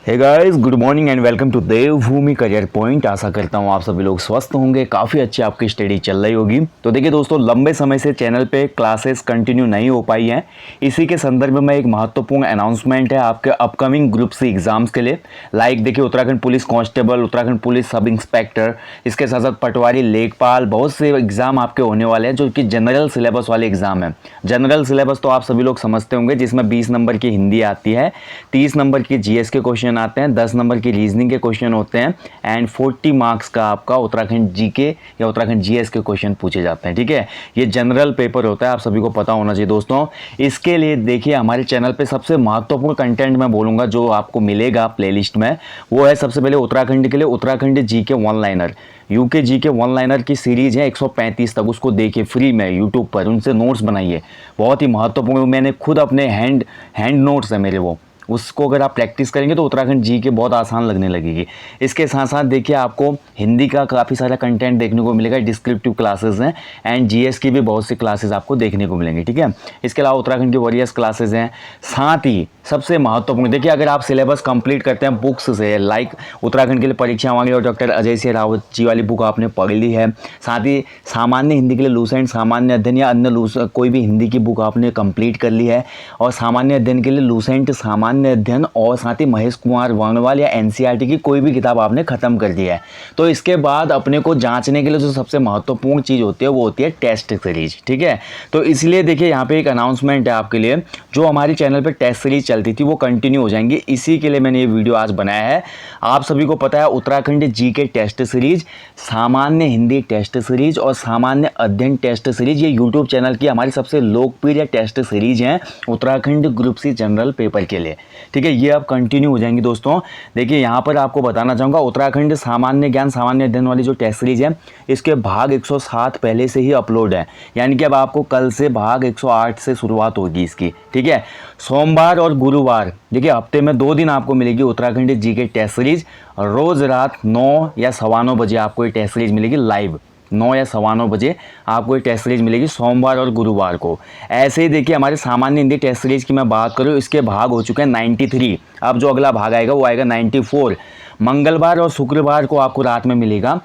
Hey guys, good morning and welcome to Devbhoomi career point. आशा करता हूँ आप सभी लोग स्वस्थ होंगे, काफ़ी अच्छी आपकी स्टडी चल रही होगी। तो देखिए दोस्तों, लंबे समय से चैनल पे क्लासेस कंटिन्यू नहीं हो पाई हैं। इसी के संदर्भ में एक महत्वपूर्ण अनाउंसमेंट है आपके अपकमिंग ग्रुप सी एग्जाम्स के लिए। लाइक देखिए, Uttarakhand police constable, Uttarakhand police sub inspector, इसके साथ साथ पटवारी, लेखपाल, बहुत से एग्जाम आपके होने वाले हैं जो कि जनरल सिलेबस वाले एग्जाम है। जनरल सिलेबस तो आप सभी लोग समझते होंगे, जिसमें 20 नंबर की हिंदी आती है, 30 नंबर की जीएस के क्वेश्चन आते हैं, 10 नंबर की रीजनिंग के क्वेश्चन होते हैं एंड 40 मार्क्स का आपका उत्तराखंड जीके या उत्तराखंड जीएस के क्वेश्चन पूछे जाते हैं। ठीक है, ये जनरल पेपर होता है, आप सभी को पता होना चाहिए दोस्तों। इसके लिए देखिए, हमारे चैनल पे सबसे महत्वपूर्ण कंटेंट मैं बोलूँगा जो आपको मिलेगा प्लेलिस्ट में, वो है सबसे पहले उत्तराखंड के लिए Uttarakhand GK one liner. UK G K one liner की सीरीज है 135 तक, उसको देखिए फ्री में यूट्यूब पर, उनसे नोट्स बनाइए, बहुत ही महत्वपूर्ण। मैंने खुद अपने हैंड नोट्स है मेरे, वो उसको अगर आप प्रैक्टिस करेंगे तो उत्तराखंड जी के बहुत आसान लगने लगेगी। इसके साथ साथ देखिए, आपको हिंदी का काफ़ी सारा कंटेंट देखने को मिलेगा, डिस्क्रिप्टिव क्लासेस हैं एंड जीएस की भी बहुत सी क्लासेस आपको देखने को मिलेंगी। ठीक है, इसके अलावा उत्तराखंड की वॉरियर्स क्लासेस हैं। साथ ही सबसे महत्वपूर्ण देखिए, अगर आप सिलेबस कंप्लीट करते हैं बुक्स से, लाइक उत्तराखंड के लिए परीक्षा मांगी और डॉक्टर अजय सिंह रावत जी वाली बुक आपने पढ़ ली है, साथ ही सामान्य हिंदी के लिए लूसेंट सामान्य अध्ययन या अन्य कोई भी हिंदी की बुक आपने कंप्लीट कर ली है, और सामान्य अध्ययन के लिए लूसेंट सामान्य अध्ययन और साथ ही महेश कुमार वर्णवाल या एनसीईआरटी की कोई भी किताब आपने खत्म कर दी है, तो इसके बाद अपने को जांचने के लिए जो सबसे महत्वपूर्ण चीज़ होती है वो होती है टेस्ट सीरीज। ठीक है, तो इसलिए देखिए यहाँ पे एक अनाउंसमेंट है आपके लिए, जो हमारी चैनल पर टेस्ट सीरीज चलती थी वो कंटिन्यू हो जाएंगी। इसी के लिए मैंने ये वीडियो आज बनाया है। आप सभी को पता है, उत्तराखंड जी के टेस्ट सीरीज, सामान्य हिंदी टेस्ट सीरीज और सामान्य अध्ययन टेस्ट सीरीज, ये यूट्यूब चैनल की हमारी सबसे लोकप्रिय टेस्ट सीरीज हैं Uttarakhand group C general paper के लिए। ठीक है, ये अब कंटिन्यू हो जाएंगी दोस्तों। देखिए यहाँ पर आपको बताना चाहूँगा, उत्तराखंड सामान्य ज्ञान सामान्य अध्ययन वाली जो टेस्ट सीरीज है, इसके भाग 107 पहले से ही अपलोड है, यानी कि अब आपको कल से भाग 108 से शुरुआत होगी इसकी। ठीक है, सोमवार और गुरुवार देखिए हफ्ते में 2 दिन आपको मिलेगी उत्तराखंड जी के टेस्ट सीरीज। रोज़ रात 9 या 9:15 बजे आपको ये टेस्ट सीरीज मिलेगी लाइव, 9 या 9:15 बजे आपको ये टेस्ट सीरीज मिलेगी सोमवार और गुरुवार को। ऐसे ही देखिए, हमारे सामान्य हिंदी टेस्ट सीरीज की मैं बात करूँ, इसके भाग हो चुके हैं 93। अब जो अगला भाग आएगा वो आएगा 94। मंगलवार और शुक्रवार को आपको रात में मिलेगा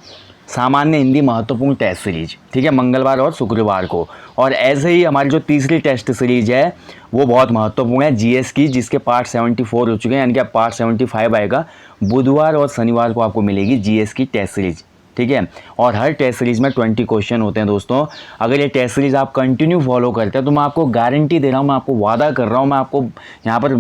सामान्य हिंदी महत्वपूर्ण टेस्ट सीरीज। ठीक है, मंगलवार और शुक्रवार को। और ऐसे ही हमारी जो तीसरी टेस्ट सीरीज है वो बहुत महत्वपूर्ण है जीएस की, जिसके पार्ट 74 हो चुके हैं, यानी कि अब पार्ट 75 आएगा। बुधवार और शनिवार को आपको मिलेगी जीएस की टेस्ट सीरीज। ठीक है, और हर टेस्ट सीरीज में 20 क्वेश्चन होते हैं दोस्तों। अगर ये टेस्ट सीरीज आप कंटिन्यू फॉलो करते हैं तो मैं आपको गारंटी दे रहा हूँ, मैं आपको वादा कर रहा हूँ, मैं आपको यहाँ पर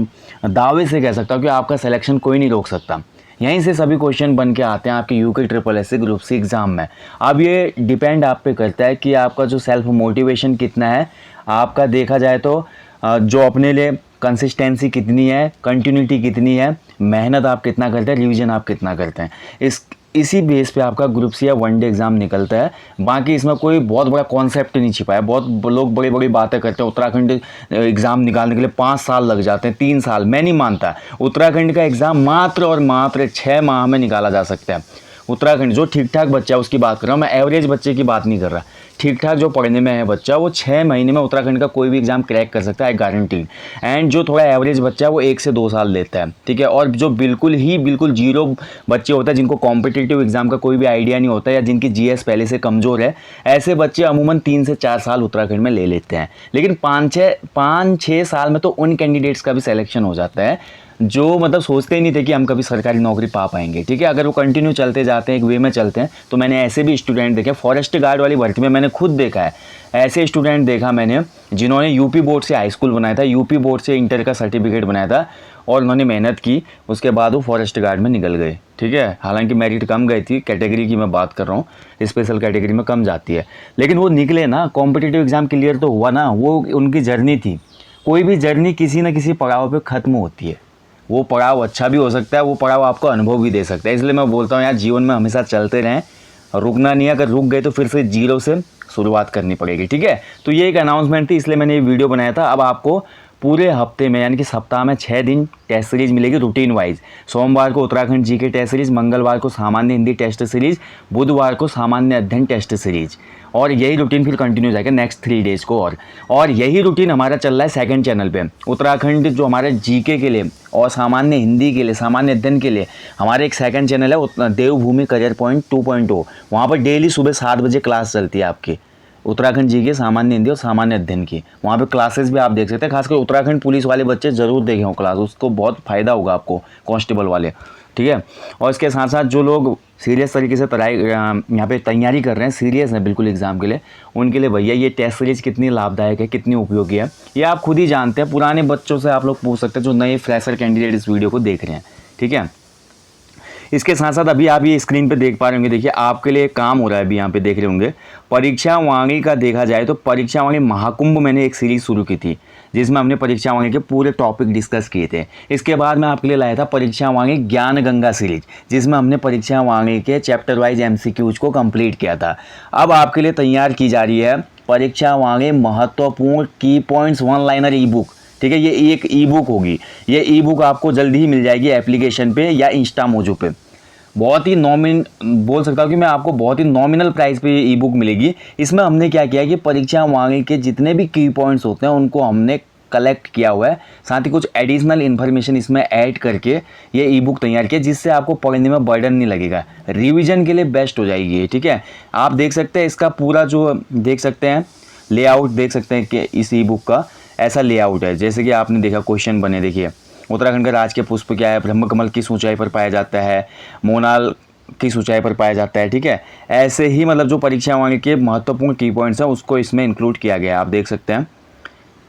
दावे से कह सकता हूँ कि आपका सिलेक्शन कोई नहीं रोक सकता। यहीं से सभी क्वेश्चन बन के आते हैं आपके UK triple S group C exam में। अब ये डिपेंड आप पे करता है कि आपका जो सेल्फ मोटिवेशन कितना है, आपका देखा जाए तो जो अपने लिए कंसिस्टेंसी कितनी है, कंटिन्यूटी कितनी है, मेहनत आप कितना करते हैं, रिवीजन आप कितना करते हैं, इसी बेस पे आपका ग्रुप सी या वनडे एग्जाम निकलता है। बाकी इसमें कोई बहुत बड़ा कॉन्सेप्ट नहीं छिपा है। बहुत लोग बड़ी बड़ी बातें करते हैं, उत्तराखंड एग्ज़ाम निकालने के लिए 5 साल लग जाते हैं, 3 साल। मैं नहीं मानता, उत्तराखंड का एग्ज़ाम मात्र और मात्र 6 माह में निकाला जा सकता है। उत्तराखंड जो ठीक ठाक बच्चा है उसकी बात कर रहा हूँ मैं, एवरेज बच्चे की बात नहीं कर रहा। ठीक ठाक जो पढ़ने में है बच्चा, वो 6 महीने में उत्तराखंड का कोई भी एग्जाम क्रैक कर सकता है, गारंटीड। एंड जो थोड़ा एवरेज बच्चा है वो 1 से 2 साल लेता है। ठीक है, और जो बिल्कुल जीरो बच्चे होते हैं, जिनको कॉम्पिटिटिव एग्जाम का कोई भी आइडिया नहीं होता या जिनकी जीएस पहले से कमज़ोर है, ऐसे बच्चे अमूमन 3 से 4 साल उत्तराखंड में ले लेते हैं। लेकिन 5-6 साल में तो उन कैंडिडेट्स का भी सिलेक्शन हो जाता है जो मतलब सोचते ही नहीं थे कि हम कभी सरकारी नौकरी पा पाएंगे। ठीक है, अगर वो कंटिन्यू चलते जाते हैं, एक वे में चलते हैं, तो मैंने ऐसे भी स्टूडेंट देखे, फॉरेस्ट गार्ड वाली भर्ती में मैंने खुद देखा है, ऐसे स्टूडेंट देखा मैंने जिन्होंने यूपी बोर्ड से हाई स्कूल बनाया था, यूपी बोर्ड से इंटर का सर्टिफिकेट बनाया था, और उन्होंने मेहनत की, उसके बाद वो फॉरेस्ट गार्ड में निकल गए। ठीक है, हालांकि मेरिट कम गई थी, कैटेगरी की मैं बात कर रहा हूँ, स्पेशल कैटेगरी में कम जाती है, लेकिन वो निकले ना, कॉम्पिटिटिव एग्जाम क्लियर तो हुआ ना, वो उनकी जर्नी थी। कोई भी जर्नी किसी न किसी पड़ाव पर ख़त्म होती है। वो पड़ाव अच्छा भी हो सकता है, वो पड़ाव आपको अनुभव भी दे सकता है। इसलिए मैं बोलता हूँ यार, जीवन में हमेशा चलते रहें, रुकना नहीं है। अगर रुक गए तो फिर से जीरो से शुरुआत करनी पड़ेगी। ठीक है, तो ये एक अनाउंसमेंट थी, इसलिए मैंने ये वीडियो बनाया था। अब आपको पूरे हफ्ते में यानी कि सप्ताह में 6 दिन टेस्ट सीरीज मिलेगी रूटीन वाइज। सोमवार को उत्तराखंड जीके टेस्ट सीरीज, मंगलवार को सामान्य हिंदी टेस्ट सीरीज, बुधवार को सामान्य अध्ययन टेस्ट सीरीज, और यही रूटीन फिर कंटिन्यू जाएगा नेक्स्ट 3 डेज़ को। और यही रूटीन हमारा चल रहा है सेकंड चैनल पे। उत्तराखंड जो हमारे जीके के लिए और सामान्य हिंदी के लिए, सामान्य अध्ययन के लिए हमारे एक सेकंड चैनल है देवभूमि करियर पॉइंट 2.0। वहाँ पर डेली सुबह 7 बजे क्लास चलती है आपकी उत्तराखंड जी के सामान्य हिंदी और सामान्य अध्ययन की। वहाँ पे क्लासेस भी आप देख सकते हैं, खासकर उत्तराखंड पुलिस वाले बच्चे ज़रूर देखें वो क्लास, उसको बहुत फ़ायदा होगा आपको, कांस्टेबल वाले, ठीक है। और इसके साथ साथ जो लोग सीरियस तरीके से यहाँ पे तैयारी कर रहे हैं, सीरियस हैं बिल्कुल एग्ज़ाम के लिए, उनके लिए भैया ये टेस्ट सीरीज़ कितनी लाभदायक है, कितनी उपयोगी है, ये आप खुद ही जानते हैं। पुराने बच्चों से आप लोग पूछ सकते हैं जो नए फ्रेशर कैंडिडेट इस वीडियो को देख रहे हैं, ठीक है। इसके साथ साथ अभी आप ये स्क्रीन पे देख पा रहे होंगे, देखिए आपके लिए काम हो रहा है, अभी यहाँ पे देख रहे होंगे परीक्षा वाणी का देखा जाए तो परीक्षा वाणी महाकुंभ मैंने एक सीरीज़ शुरू की थी जिसमें हमने परीक्षा वाणी के पूरे टॉपिक डिस्कस किए थे। इसके बाद मैं आपके लिए लाया था परीक्षा वाणी ज्ञान गंगा सीरीज जिसमें हमने परीक्षा वाणी के चैप्टर वाइज MCQs को कंप्लीट किया था। अब आपके लिए तैयार की जा रही है परीक्षा वाणी महत्वपूर्ण की पॉइंट्स 1 लाइनर ई बुक, ठीक है। ये एक ई बुक होगी, ये ई बुक आपको जल्दी ही मिल जाएगी एप्लीकेशन पे या इंस्टा मोजो पे। बहुत ही बोल सकता हूँ कि मैं आपको बहुत ही नॉमिनल प्राइस पे ये ई बुक मिलेगी। इसमें हमने क्या किया कि परीक्षा वाणी के जितने भी की पॉइंट्स होते हैं उनको हमने कलेक्ट किया हुआ है, साथ ही कुछ एडिशनल इन्फॉर्मेशन इसमें ऐड करके ये ई बुक तैयार किया जिससे आपको पढ़ने में बर्डन नहीं लगेगा, रिविजन के लिए बेस्ट हो जाएगी ये, ठीक है। आप देख सकते हैं इसका पूरा जो देख सकते हैं लेआउट, देख सकते हैं कि इस ई बुक का ऐसा लेआउट है। जैसे कि आपने देखा क्वेश्चन बने, देखिए उत्तराखंड का राजकीय पुष्प क्या है, ब्रह्म कमल किस ऊंचाई पर पाया जाता है, मोनाल किस ऊंचाई पर पाया जाता है, ठीक है। ऐसे ही मतलब जो परीक्षा वाणी के महत्वपूर्ण की पॉइंट्स हैं उसको इसमें इंक्लूड किया गया है। आप देख सकते हैं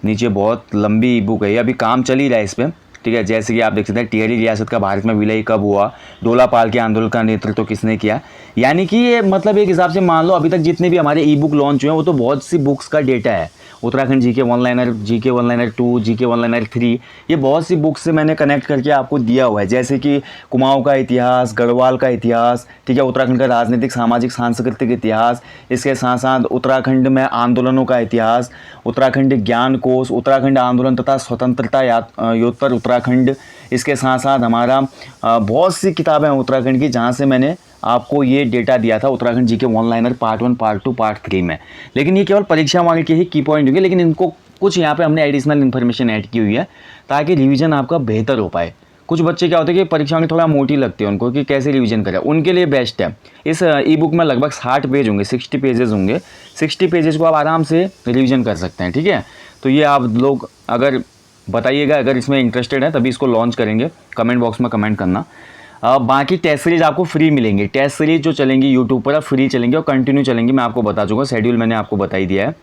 नीचे बहुत लंबी ई बुक है, ये अभी काम चल ही रहा है इस पर, ठीक है। जैसे कि आप देख सकते हैं टिहरी रियासत का भारत में विलय कब हुआ, डोलापाल के आंदोलन का नेतृत्व किसने किया। यानी कि ये मतलब एक हिसाब से मान लो अभी तक जितने भी हमारे ई बुक लॉन्च हुए हैं वो तो बहुत सी बुक्स का डेटा है। Uttarakhand GK 1 liner, GK 1 liner 2, GK 1 liner 3, ये बहुत सी बुक्स से मैंने कनेक्ट करके आपको दिया हुआ है। जैसे कि कुमाऊं का इतिहास, गढ़वाल का इतिहास, ठीक है, उत्तराखंड का राजनीतिक सामाजिक सांस्कृतिक इतिहास, इसके साथ साथ उत्तराखंड में आंदोलनों का इतिहास, उत्तराखंड ज्ञान कोश, उत्तराखंड आंदोलन तथा स्वतंत्रता योत्तर उत्तराखंड, इसके साथ साथ हमारा बहुत सी किताबें हैं उत्तराखंड की जहाँ से मैंने आपको ये डेटा दिया था Uttarakhand GK 1 liner part 1, part 2, part 3 में। लेकिन ये केवल परीक्षा वाणी के ही की पॉइंट होंगे, लेकिन इनको कुछ यहाँ पे हमने एडिशनल इन्फॉर्मेशन ऐड की हुई है ताकि रिवीजन आपका बेहतर हो पाए। कुछ बच्चे क्या होते हैं कि परीक्षा वाणी थोड़ा मोटी लगती है उनको कि कैसे रिवीजन करें, उनके लिए बेस्ट है। इस ई बुक में लगभग 60 पेज होंगे, 60 पेजेस होंगे। 60 पेजेस को आप आराम से रिवीजन कर सकते हैं, ठीक है। तो ये आप लोग अगर बताइएगा अगर इसमें इंटरेस्टेड है तभी इसको लॉन्च करेंगे, कमेंट बॉक्स में कमेंट करना। बाकी टेस्ट सीरीज आपको फ्री मिलेंगी, टेस्ट सीरीज जो चलेंगी यूट्यूब पर फ्री चलेंगी और कंटिन्यू चलेंगी। मैं आपको बता चुका, शेड्यूल मैंने आपको बता ही दिया है,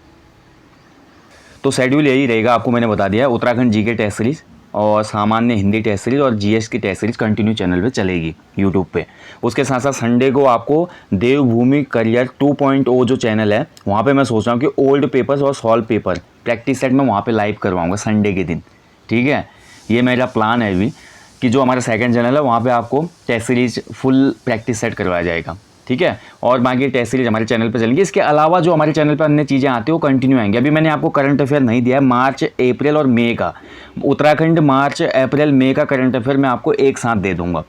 तो शेड्यूल यही रहेगा, आपको मैंने बता दिया है। उत्तराखंड जीके टेस्ट सीरीज और सामान्य हिंदी टेस्ट सीरीज और जीएस की टेस्ट सीरीज कंटिन्यू चैनल पे चलेगी यूट्यूब पे। उसके साथ साथ संडे को आपको देवभूमि करियर 2.0 जो चैनल है वहाँ पे मैं सोच रहा हूँ कि ओल्ड पेपर्स और सॉल्व पेपर प्रैक्टिस सेट में वहाँ पे लाइव करवाऊँगा संडे के दिन, ठीक है। ये मेरा प्लान है अभी कि जो हमारा सेकंड चैनल है वहाँ पे आपको test series full practice set करवाया जाएगा, ठीक है। और बाकी टेस्ट सीरीज हमारे चैनल पे चलेंगी। इसके अलावा जो हमारे चैनल पे अन्य चीज़ें आती हैं वो कंटिन्यू आएंगी। अभी मैंने आपको करंट अफेयर नहीं दिया है, मार्च, अप्रैल और मई का, उत्तराखंड मार्च, अप्रैल, मई का करंट अफेयर मैं आपको एक साथ दे दूंगा।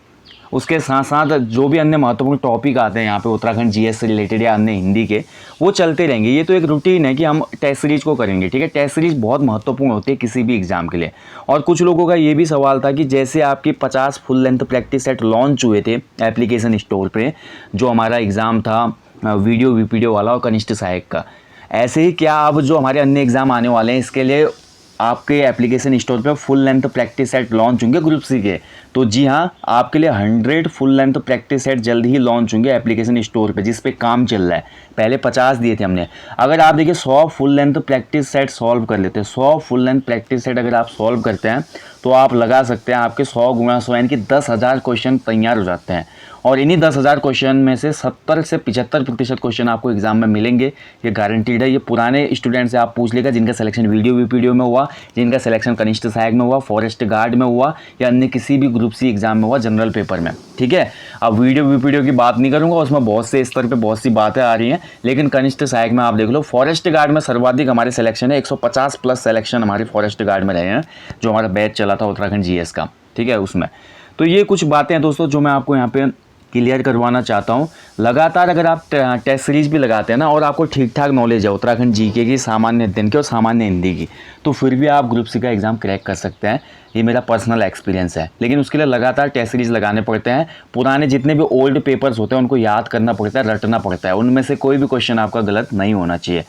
उसके साथ साथ जो भी अन्य महत्वपूर्ण टॉपिक आते हैं यहाँ पे उत्तराखंड जीएस से रिलेटेड या अन्य हिंदी के, वो चलते रहेंगे। ये तो एक रूटीन है कि हम टेस्ट सीरीज को करेंगे, ठीक है। टेस्ट सीरीज बहुत महत्वपूर्ण होती है किसी भी एग्जाम के लिए। और कुछ लोगों का ये भी सवाल था कि जैसे आपकी 50 full length practice set launch हुए थे एप्लीकेशन स्टोर पर, जो हमारा एग्ज़ाम था वीडियो वीपीडियो वाला और कनिष्ठ सहायक का, ऐसे ही क्या अब जो हमारे अन्य एग्ज़ाम आने वाले हैं इसके लिए आपके एप्लीकेशन स्टोर पे full length practice set launch होंगे ग्रुप सी के। तो जी हाँ, आपके लिए 100 फुल लेंथ प्रैक्टिस सेट जल्द ही लॉन्च होंगे एप्लीकेशन स्टोर पे, जिस पे काम चल रहा है। पहले 50 दिए थे हमने। अगर आप देखिए 100 full length practice set solve कर लेते हैं, 100 फुल लेंथ प्रैक्टिस सेट अगर आप सॉल्व करते हैं तो आप लगा सकते हैं आपके 100 गुणा 100 यानी कि 10,000 क्वेश्चन तैयार हो जाते हैं। और इन्हीं 10,000 क्वेश्चन में से 70 से 75% क्वेश्चन आपको एग्जाम में मिलेंगे, ये गारंटीड है। ये पुराने स्टूडेंट से आप पूछ लेगा जिनका सिलेक्शन वीडियो में हुआ, जिनका सिलेक्शन कनिष्ठ सहायक में हुआ, फॉरेस्ट गार्ड में हुआ या अन्य किसी भी ग्रुप सी एग्जाम में हुआ, जनरल पेपर में, ठीक है। अब वीडियो की बात नहीं करूँगा, उसमें बहुत से स्तर पर बहुत सी बातें आ रही हैं, लेकिन कनिष्ठ सहायक में आप देख लो, फॉरेस्ट गार्ड में सर्वाधिक हमारे सिलेक्शन है, 150 प्लस सिलेक्शन हमारे फॉरेस्ट गार्ड में रहे हैं, जो हमारा बैच चला था उत्तराखंड जीएस का, ठीक है, उसमें। तो ये कुछ बातें हैं दोस्तों जो मैं आपको यहाँ पे क्लियर करवाना चाहता हूँ। लगातार अगर आप टेस्ट सीरीज भी लगाते हैं ना और आपको ठीक ठाक नॉलेज है उत्तराखंड जीके की, सामान्य अध्ययन की और सामान्य हिंदी की, तो फिर भी आप ग्रुप सी का एग्ज़ाम क्रैक कर सकते हैं। ये मेरा पर्सनल एक्सपीरियंस है। लेकिन उसके लिए लगातार टेस्ट सीरीज लगाने पड़ते हैं। पुराने जितने भी ओल्ड पेपर्स होते हैं उनको याद करना पड़ता है, रटना पड़ता है, उनमें से कोई भी क्वेश्चन आपका गलत नहीं होना चाहिए।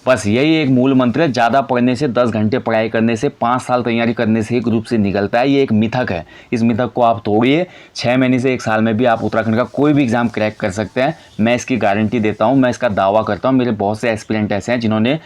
बस यही एक मूल मंत्र है। ज़्यादा पढ़ने से, 10 घंटे पढ़ाई करने से, 5 साल तैयारी करने से ही ग्रुप से निकलता है। ये एक मिथक है। इस मिथक को आप तोड़िए। 6 महीने से 1 साल में भी आप उत्तराखंड का कोई भी एग्ज़ाम क्रैक कर सकते हैं। मैं इसकी गारंटी देता हूँ, मैं इसका दावा करता हूँ। मेरे बहुत से एस्पिरेंट ऐसे हैं जिन्होंने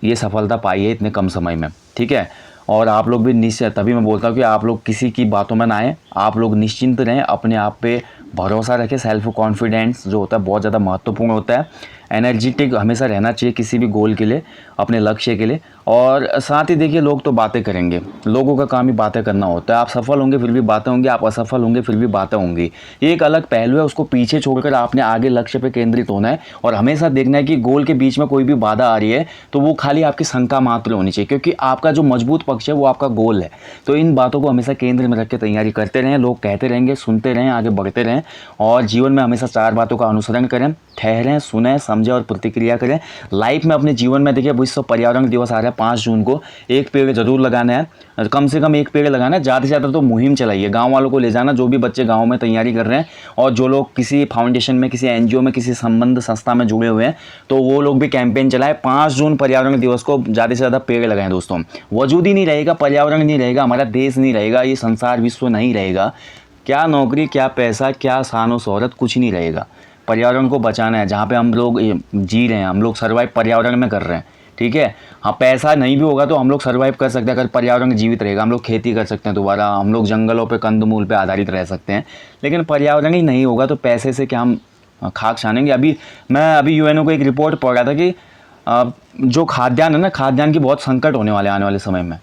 ये सफलता पाई है इतने कम समय में, ठीक है। और आप लोग भी निश्चित, तभी मैं बोलता हूँ कि आप लोग किसी की बातों में ना आएँ, आप लोग निश्चिंत रहें, अपने आप पे भरोसा रखें। सेल्फ कॉन्फिडेंस जो होता है बहुत ज़्यादा महत्वपूर्ण होता है। एनर्जेटिक हमेशा रहना चाहिए किसी भी गोल के लिए, अपने लक्ष्य के लिए। और साथ ही देखिए, लोग तो बातें करेंगे, लोगों का काम ही बातें करना होता है। आप सफल होंगे फिर भी बातें होंगी, आप असफल होंगे फिर भी बातें होंगी। ये एक अलग पहलू है, उसको पीछे छोड़कर आपने आगे लक्ष्य पे केंद्रित होना है और हमेशा देखना है कि गोल के बीच में कोई भी बाधा आ रही है तो वो खाली आपकी शंका मात्र होनी चाहिए, क्योंकि आपका जो मजबूत पक्ष है वो आपका गोल है। तो इन बातों को हमेशा केंद्र में रख के तैयारी करते रहें। लोग कहते रहेंगे, सुनते रहें, आगे बढ़ते रहें और जीवन में हमेशा 4 बातों का अनुसरण करें। ठहरें, सुने, समझें और प्रतिक्रिया करें। लाइफ में, अपने जीवन में देखिए, विश्व पर्यावरण दिवस आ रहा है 5 जून को। एक पेड़ जरूर लगाना है, कम से कम एक पेड़ लगाना है। ज़्यादा से ज़्यादा तो मुहिम चलाइए, गांव वालों को ले जाना, जो भी बच्चे गांव में तैयारी कर रहे हैं और जो लोग किसी फाउंडेशन में, किसी एनजीओ में, किसी संबंध संस्था में जुड़े हुए हैं, तो वो लोग भी कैंपेन चलाएं। 5 जून पर्यावरण दिवस को ज़्यादा से ज़्यादा पेड़ लगाएं दोस्तों। वजूद ही नहीं रहेगा, पर्यावरण नहीं रहेगा, हमारा देश नहीं रहेगा, ये संसार विश्व नहीं रहेगा, क्या नौकरी, क्या पैसा, क्या शान और शोहरत, कुछ नहीं रहेगा। पर्यावरण को बचाना है। जहाँ पे हम लोग जी रहे हैं, हम लोग सर्वाइव पर्यावरण में कर रहे हैं, ठीक है। हाँ, पैसा नहीं भी होगा तो हम लोग सर्वाइव कर सकते हैं अगर पर्यावरण जीवित रहेगा। हम लोग खेती कर सकते हैं दोबारा, हम लोग जंगलों पे, कंदमूल पे आधारित रह सकते हैं। लेकिन पर्यावरण ही नहीं होगा तो पैसे से क्या हम खाक छानेंगे। मैं अभी यूएनओ को एक रिपोर्ट पढ़ रहा था कि जो खाद्यान्न है ना, खाद्यान्न की बहुत संकट होने वाले आने वाले समय में।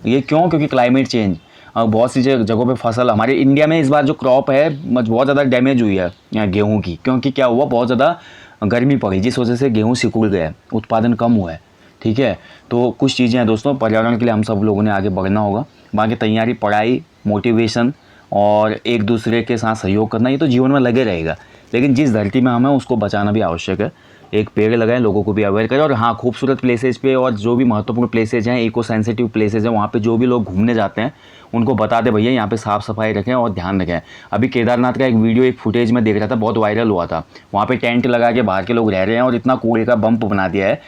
ये क्यों? क्योंकि क्लाइमेट चेंज, बहुत सी जगहों पे फसल, हमारे इंडिया में इस बार जो क्रॉप है बहुत ज़्यादा डैमेज हुई है यहाँ गेहूँ की, क्योंकि क्या हुआ, बहुत ज़्यादा गर्मी पड़ी जिस वजह से गेहूँ सिकुड़ गया, उत्पादन कम हुआ है, ठीक है। तो कुछ चीज़ें हैं दोस्तों, पर्यावरण के लिए हम सब लोगों ने आगे बढ़ना होगा। बाकी तैयारी, पढ़ाई, मोटिवेशन और एक दूसरे के साथ सहयोग करना, ये तो जीवन में लगे रहेगा। लेकिन जिस धरती में हम हैं उसको बचाना भी आवश्यक है। एक पेड़ लगाएं, लोगों को भी अवेयर करें। और हाँ, खूबसूरत प्लेसेज पे और जो भी महत्वपूर्ण प्लेसेज हैं, इको सेंसिटिव प्लेसेज हैं, वहाँ पे जो भी लोग घूमने जाते हैं उनको बता दें भैया यहाँ पे साफ़ सफाई रखें और ध्यान रखें। अभी केदारनाथ का एक वीडियो, एक फुटेज में देख रहा था, बहुत वायरल हुआ था। वहाँ पे टेंट लगा के बाहर के लोग रह रहे हैं और इतना कूड़े का बम्प बना दिया है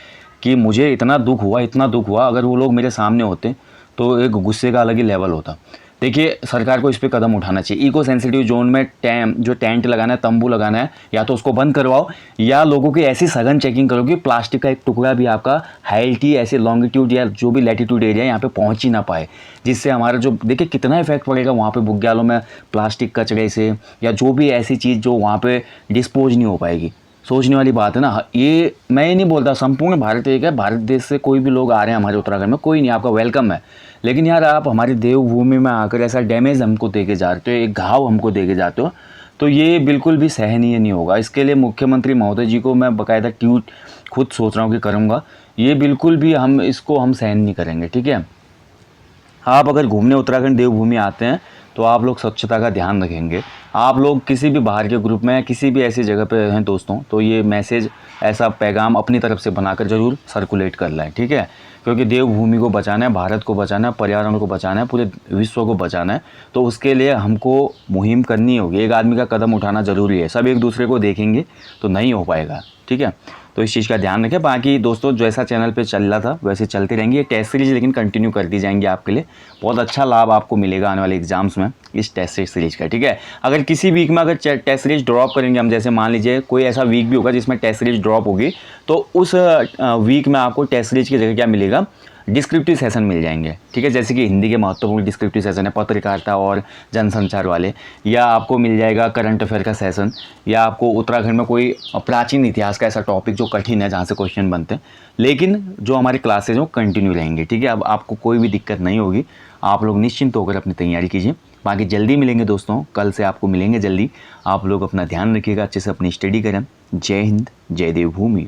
कि मुझे इतना दुख हुआ। अगर वो लोग मेरे सामने होते तो एक गुस्से का अलग ही लेवल होता। देखिए, सरकार को इस पे कदम उठाना चाहिए। इको सेंसिटिव जोन में जो टेंट लगाना है, तंबू लगाना है, या तो उसको बंद करवाओ या लोगों की ऐसी सघन चेकिंग करो कि प्लास्टिक का एक टुकड़ा भी आपका हाइल्टी, ऐसे लॉन्गिट्यूड या जो भी लैटिट्यूड एरिया यहाँ पे पहुँच ही ना पाए, जिससे हमारा जो, देखिए कितना इफेक्ट पड़ेगा वहाँ पे बुग्यालों में प्लास्टिक कचरे से, या जो भी ऐसी चीज़ जो वहाँ पे डिस्पोज नहीं हो पाएगी। सोचने वाली बात है ना। ये मैं ये नहीं बोलता संपूर्ण भारत एक है, भारत देश से कोई भी लोग आ रहे हैं हमारे उत्तराखंड में, कोई नहीं, आपका वेलकम है। लेकिन यार, आप हमारी देवभूमि में आकर ऐसा डैमेज हमको दे के जाते हो, एक घाव हमको दे के जाते हो, तो ये बिल्कुल भी सहनीय नहीं होगा। इसके लिए मुख्यमंत्री महोदय जी को मैं बाकायदा ट्वीट खुद सोच रहा हूँ कि करूँगा। ये बिल्कुल भी हम सहन नहीं करेंगे, ठीक है। आप अगर घूमने उत्तराखंड देवभूमि आते हैं तो आप लोग स्वच्छता का ध्यान रखेंगे। आप लोग किसी भी बाहर के ग्रुप में या किसी भी ऐसी जगह पे हैं दोस्तों, तो ये मैसेज, ऐसा पैगाम अपनी तरफ से बनाकर ज़रूर सर्कुलेट कर लाएं, ठीक है। क्योंकि देवभूमि को बचाना है, भारत को बचाना है, पर्यावरण को बचाना है, पूरे विश्व को बचाना है, तो उसके लिए हमको मुहिम करनी होगी। एक आदमी का कदम उठाना ज़रूरी है। सब एक दूसरे को देखेंगे तो नहीं हो पाएगा, ठीक है। तो इस चीज़ का ध्यान रखें। बाकी दोस्तों, जैसा चैनल पे चल रहा था वैसे चलती रहेंगी ये टेस्ट सीरीज, लेकिन कंटिन्यू कर दी जाएंगी आपके लिए। बहुत अच्छा लाभ आपको मिलेगा आने वाले एग्जाम्स में इस टेस्ट सीरीज का, ठीक है। अगर किसी वीक में अगर टेस्ट सीरीज ड्रॉप करेंगे हम, जैसे मान लीजिए कोई ऐसा वीक भी होगा जिसमें टेस्ट सीरीज ड्रॉप होगी, तो उस वीक में आपको टेस्ट सीरीज की जगह क्या मिलेगा, डिस्क्रिप्टिव सेशन मिल जाएंगे, ठीक है। जैसे कि हिंदी के महत्वपूर्ण डिस्क्रिप्टिव सेशन है, पत्रकारिता और जनसंचार वाले, या आपको मिल जाएगा करंट अफेयर का सेशन, या आपको उत्तराखंड में कोई प्राचीन इतिहास का ऐसा टॉपिक जो कठिन है जहाँ से क्वेश्चन बनते हैं। लेकिन जो हमारी क्लासेज हैं वो कंटिन्यू रहेंगे, ठीक है। अब आपको कोई भी दिक्कत नहीं होगी, आप लोग निश्चिंत होकर अपनी तैयारी कीजिए। बाकी जल्दी मिलेंगे दोस्तों, कल से आपको मिलेंगे जल्दी। आप लोग अपना ध्यान रखिएगा, अच्छे से अपनी स्टडी करें। जय हिंद, जय देवभूमि।